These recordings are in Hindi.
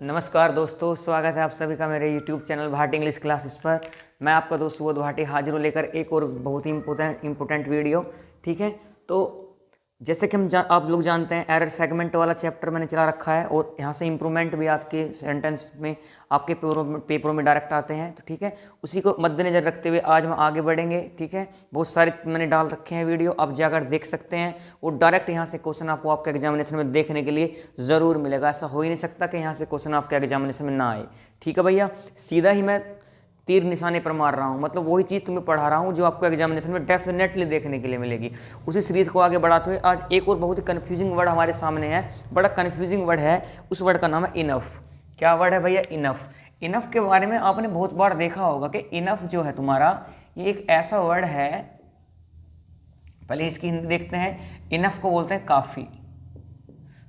नमस्कार दोस्तों, स्वागत है आप सभी का मेरे YouTube channel Bhati English classes पर। मैं आपका दोस्त सुबोध भाटी हाजिर हूँ लेकर एक और बहुत ही इम्पोर्टेंट वीडियो। ठीक है, तो जैसे कि आप लोग जानते हैं, एरर सेगमेंट वाला चैप्टर मैंने चला रखा है और यहाँ से इम्प्रूवमेंट भी आपके सेंटेंस में, आपके पेपरों में डायरेक्ट आते हैं। तो ठीक है, उसी को मद्देनजर रखते हुए आज हम आगे बढ़ेंगे। ठीक है, बहुत सारे मैंने डाल रखे हैं वीडियो, आप जाकर देख सकते हैं और डायरेक्ट यहाँ से क्वेश्चन आपको आपके एग्जामिनेशन में देखने के लिए ज़रूर मिलेगा। ऐसा हो ही नहीं सकता कि यहाँ से क्वेश्चन आपके एग्जामिनेशन में ना आए। ठीक है भैया, सीधा ही मैं तीर निशाने पर मार रहा हूँ, मतलब वही चीज़ तुम्हें पढ़ा रहा हूँ जो आपको एग्जामिनेशन में डेफिनेटली देखने के लिए मिलेगी। उसी सीरीज़ को आगे बढ़ाते हुए आज एक और बहुत ही कन्फ्यूजिंग वर्ड हमारे सामने है। बड़ा कन्फ्यूजिंग वर्ड है, उस वर्ड का नाम है इनफ। क्या वर्ड है भैया? इनफ। इनफ के बारे में आपने बहुत बार देखा होगा कि इनफ जो है तुम्हारा, ये एक ऐसा वर्ड है, पहले इसकी हिंदी देखते हैं। इनफ को बोलते हैं काफ़ी,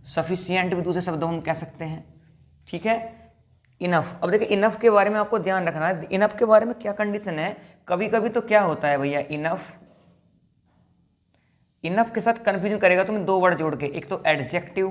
सफिशिएंट भी दूसरे शब्दों में कह सकते हैं। ठीक है, इनफ। अब देखिए, इनफ के बारे में आपको ध्यान रखना है। इनफ के बारे में क्या कंडीशन है, कभी कभी तो क्या होता है भैया, इनफ के साथ कंफ्यूजन करेगा तुम्हें दो वर्ड जोड़ के। एक तो एडजेक्टिव,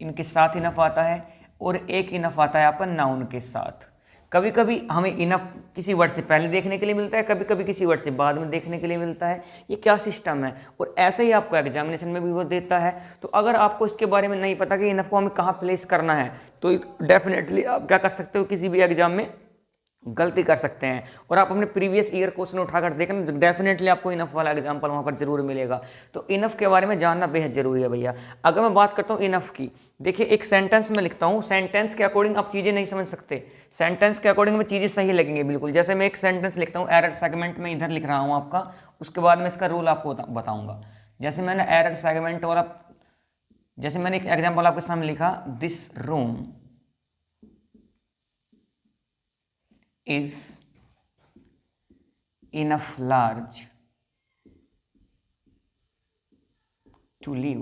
इनके साथ इनफ आता है, और एक इनफ आता है आपका नाउन के साथ। कभी कभी हमें इनफ किसी वर्ड से पहले देखने के लिए मिलता है, कभी कभी किसी वर्ड से बाद में देखने के लिए मिलता है। ये क्या सिस्टम है, और ऐसे ही आपको एग्जामिनेशन में भी वो देता है। तो अगर आपको इसके बारे में नहीं पता कि इनफ को हमें कहाँ प्लेस करना है, तो डेफिनेटली आप क्या कर सकते हो, किसी भी एग्जाम में गलती कर सकते हैं। और आप अपने प्रीवियस ईयर क्वेश्चन उठाकर देखना, डेफिनेटली आपको इनफ वाला एग्जाम्पल वहाँ पर जरूर मिलेगा। तो इनफ के बारे में जानना बेहद जरूरी है भैया। अगर मैं बात करता हूँ इनफ की, देखिए एक सेंटेंस में लिखता हूँ, सेंटेंस के अकॉर्डिंग आप चीज़ें नहीं समझ सकते, सेंटेंस के अकॉर्डिंग में चीज़ें सही लगेंगी बिल्कुल। जैसे मैं एक सेंटेंस लिखता हूँ, एरर सेगमेंट में इधर लिख रहा हूँ आपका, उसके बाद में इसका रूल आपको बताऊँगा। जैसे मैंने एरर सेगमेंट वाला, जैसे मैंने एक एग्जाम्पल आपके सामने लिखा, this room is enough large to live।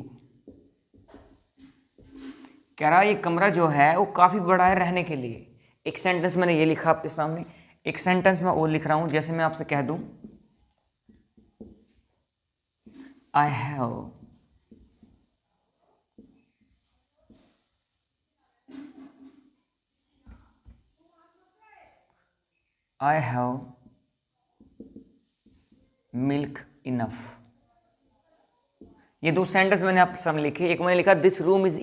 कह रहा है ये कमरा जो है वो काफी बड़ा है रहने के लिए। एक सेंटेंस मैंने ये लिखा आपके सामने, एक सेंटेंस मैं और लिख रहा हूं। जैसे मैं आपसे कह दूं, I have milk enough। ये दो सेंटेंस मैंने आपके सामने लिखे। एक मैंने लिखा this room is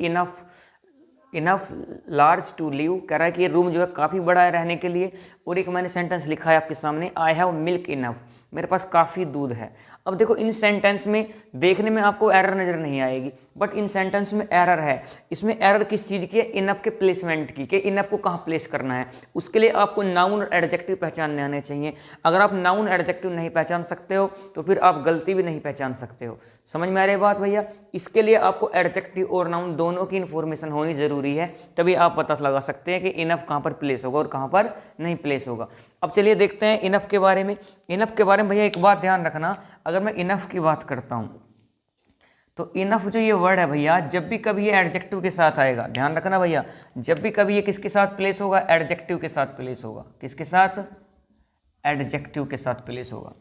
enough large to live, कह रहा है कि ये रूम जो है काफ़ी बड़ा है रहने के लिए। और एक मैंने सेंटेंस लिखा है आपके सामने, आई हैव मिल्क इनफ, मेरे पास काफ़ी दूध है। अब देखो, इन सेंटेंस में देखने में आपको एरर नज़र नहीं आएगी, बट इन सेंटेंस में एरर है। इसमें एरर किस चीज़ की है? इनफ के प्लेसमेंट की, कि इनफ को कहाँ प्लेस करना है। उसके लिए आपको नाउन और एडजेक्टिव पहचानने आने चाहिए। अगर आप नाउन एडजेक्टिव नहीं पहचान सकते हो तो फिर आप गलती भी नहीं पहचान सकते हो। समझ में आ रही बात भैया? इसके लिए आपको एडजेक्टिव और नाउन दोनों की इन्फॉर्मेशन होनी जरूरी है, तभी आप पता लगा सकते हैं कि इनफ कहाँ पर प्लेस होगा और कहाँ पर नहीं प्लेस होगा। अब चलिए देखते हैं इनफ के बारे में। इनफ के बारे में भैया एक बात ध्यान रखना, अगर मैं इनफ की बात करता हूं तो इनफ जो ये वर्ड है भैया, जब भी कभी ये एडजेक्टिव के साथ आएगा, ध्यान रखना भैया, जब भी कभी ये किसके साथ प्लेस होगा? एडजेक्टिव के साथ प्लेस होगा। किसके साथ? एडजेक्टिव के साथ प्लेस होगा।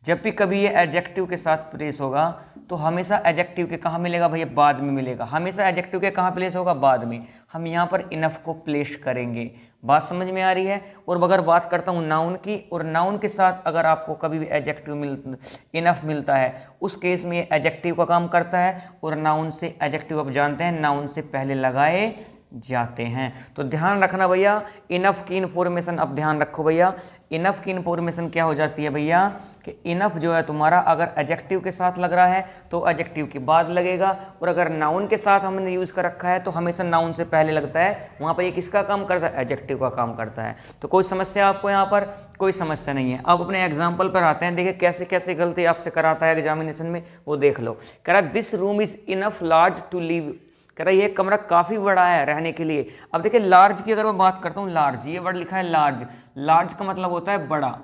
जब भी कभी ये एडजेक्टिव के साथ प्लेस होगा तो हमेशा एडजेक्टिव के कहाँ मिलेगा भैया? बाद में मिलेगा। हमेशा एडजेक्टिव के कहाँ प्लेस होगा? बाद में। हम यहाँ पर इनफ को प्लेस करेंगे। बात समझ में आ रही है? और अगर बात करता हूँ नाउन की, और नाउन के साथ अगर आपको कभी भी एडजेक्टिव इनफ मिलता है, उस केस में एडजेक्टिव का काम करता है, और नाउन से एडजेक्टिव आप जानते हैं नाउन से पहले लगाए जाते हैं। तो ध्यान रखना भैया, इनफ की इन्फॉर्मेशन अब ध्यान रखो भैया। इनफ की इन्फॉर्मेशन क्या हो जाती है भैया, कि इनफ जो है तुम्हारा अगर एडजेक्टिव के साथ लग रहा है तो एडजेक्टिव के बाद लगेगा, और अगर नाउन के साथ हमने यूज़ कर रखा है तो हमेशा नाउन से पहले लगता है। वहाँ पर ये किसका काम करता है? एडजेक्टिव का काम करता है। तो कोई समस्या आपको यहाँ पर? कोई समस्या नहीं है। अब अपने एग्जाम्पल पर आते हैं, देखिए कैसे कैसे गलती आपसे कराता है एग्जामिनेशन में, वो देख लो। कह रहा this room is enough large to live, कह रहा है ये कमरा काफ़ी बड़ा है रहने के लिए। अब देखिए लार्ज की अगर मैं बात करता हूँ, लार्ज, ये वर्ड लिखा है लार्ज। लार्ज का मतलब होता है बड़ा।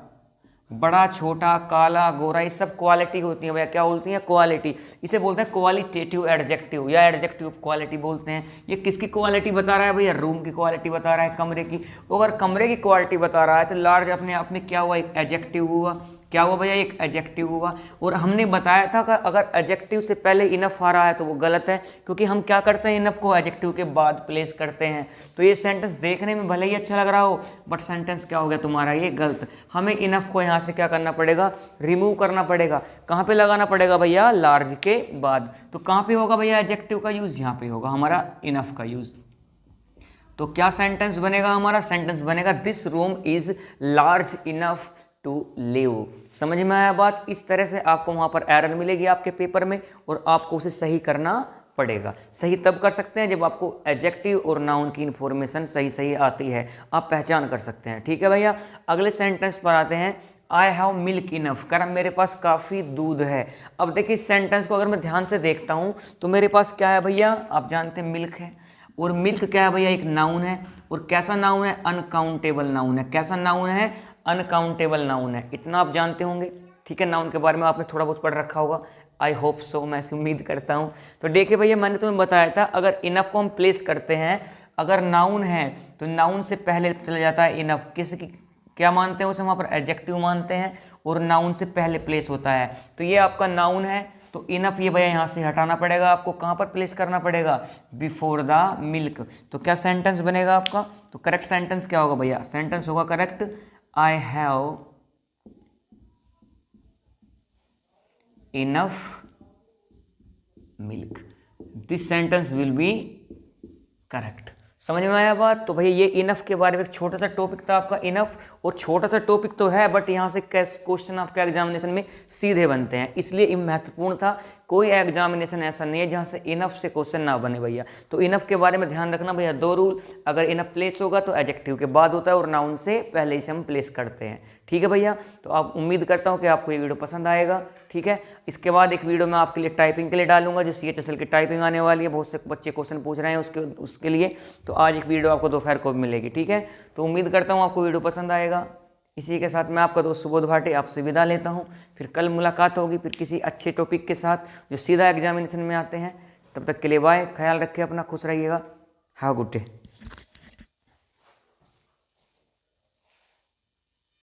बड़ा, छोटा, काला, गोरा, ये सब क्वालिटी होती है भैया। क्या बोलती हैं? क्वालिटी। इसे बोलते हैं क्वालिटेटिव एडजेक्टिव या एडजेक्टिव क्वालिटी बोलते हैं। ये किसकी क्वालिटी बता रहा है भैया? रूम की क्वालिटी बता रहा है, कमरे की। अगर कमरे की क्वालिटी बता रहा है तो लार्ज अपने आप में क्या हुआ? एक एडजेक्टिव हुआ। क्या हुआ भैया, एक एडजेक्टिव हुआ। और हमने बताया था कि अगर एडजेक्टिव से पहले इनफ आ रहा है तो वो गलत है, क्योंकि हम क्या करते हैं, इनफ को एडजेक्टिव के बाद प्लेस करते हैं। तो ये सेंटेंस देखने में भले ही अच्छा लग रहा हो, बट सेंटेंस क्या हो गया तुम्हारा, ये गलत। हमें इनफ को यहाँ से क्या करना पड़ेगा, रिमूव करना पड़ेगा। कहाँ पे लगाना पड़ेगा भैया, लार्ज के बाद। तो कहाँ पे होगा भैया एडजेक्टिव का यूज, यहाँ पे होगा हमारा इनफ का यूज। तो क्या सेंटेंस बनेगा हमारा, सेंटेंस बनेगा this room is large enough to live. समझ में आया बात। इस तरह से आपको वहां पर एरर मिलेगी आपके पेपर में, और आपको उसे सही करना पड़ेगा। सही तब कर सकते हैं जब आपको एडजेक्टिव और नाउन की इंफॉर्मेशन सही सही आती है, आप पहचान कर सकते हैं। ठीक है भैया, अगले सेंटेंस पर आते हैं। आई हैव मिल्क इनफ, कर मेरे पास काफ़ी दूध है। अब देखिए इस सेंटेंस को अगर मैं ध्यान से देखता हूँ तो मेरे पास क्या है भैया, आप जानते हैं मिल्क है, और मिल्क क्या है भैया, एक नाउन है। और कैसा नाउन है, अनकाउंटेबल नाउन है। कैसा नाउन है, अनकाउंटेबल नाउन है। इतना आप जानते होंगे। ठीक है, नाउन के बारे में आपने थोड़ा बहुत पढ़ रखा होगा, आई होप सो, मैं ऐसी उम्मीद करता हूँ। तो देखिए भैया, मैंने तुम्हें बताया था अगर इनफ को हम प्लेस करते हैं, अगर नाउन है तो नाउन से पहले चला जाता है इनफ। किसी की क्या मानते हैं उसे, वहाँ पर एडजेक्टिव मानते हैं, और नाउन से पहले प्लेस होता है। तो ये आपका नाउन है, तो इनफ ये भैया यहाँ से हटाना पड़ेगा आपको। कहाँ पर प्लेस करना पड़ेगा, बिफोर द मिल्क। तो क्या सेंटेंस बनेगा आपका, तो करेक्ट सेंटेंस क्या होगा भैया, सेंटेंस होगा correct, I have enough milk. This sentence will be correct. समझ में आया बात। तो भैया ये इनफ के बारे में एक छोटा सा टॉपिक था आपका, इनफ। और छोटा सा टॉपिक तो है, बट यहाँ से क्वेश्चन आपके एग्जामिनेशन में सीधे बनते हैं, इसलिए ये महत्वपूर्ण था। कोई एग्जामिनेशन ऐसा नहीं है जहाँ से इनफ से क्वेश्चन ना बने भैया। तो इनफ के बारे में ध्यान रखना भैया, 2 रूल। अगर इनफ प्लेस होगा तो एडजेक्टिव के बाद होता है, और नाउन से पहले इसे हम प्लेस करते हैं। ठीक है भैया, तो आप उम्मीद करता हूँ कि आपको ये वीडियो पसंद आएगा। ठीक है, इसके बाद एक वीडियो मैं आपके लिए टाइपिंग के लिए डालूंगा, जो CHSL की टाइपिंग आने वाली है। बहुत से बच्चे क्वेश्चन पूछ रहे हैं उसके लिए। तो आज एक वीडियो आपको दोपहर को मिलेगी। ठीक है, तो उम्मीद करता हूँ आपको वीडियो पसंद आएगा। इसी के साथ मैं आपका दोस्त सुबोध भाटी आपसे विदा लेता हूँ। फिर कल मुलाकात होगी फिर किसी अच्छे टॉपिक के साथ जो सीधा एग्जामिनेशन में आते हैं। तब तक के लिए बाय, ख्याल रखिए अपना, खुश रहिएगा। Have a good day.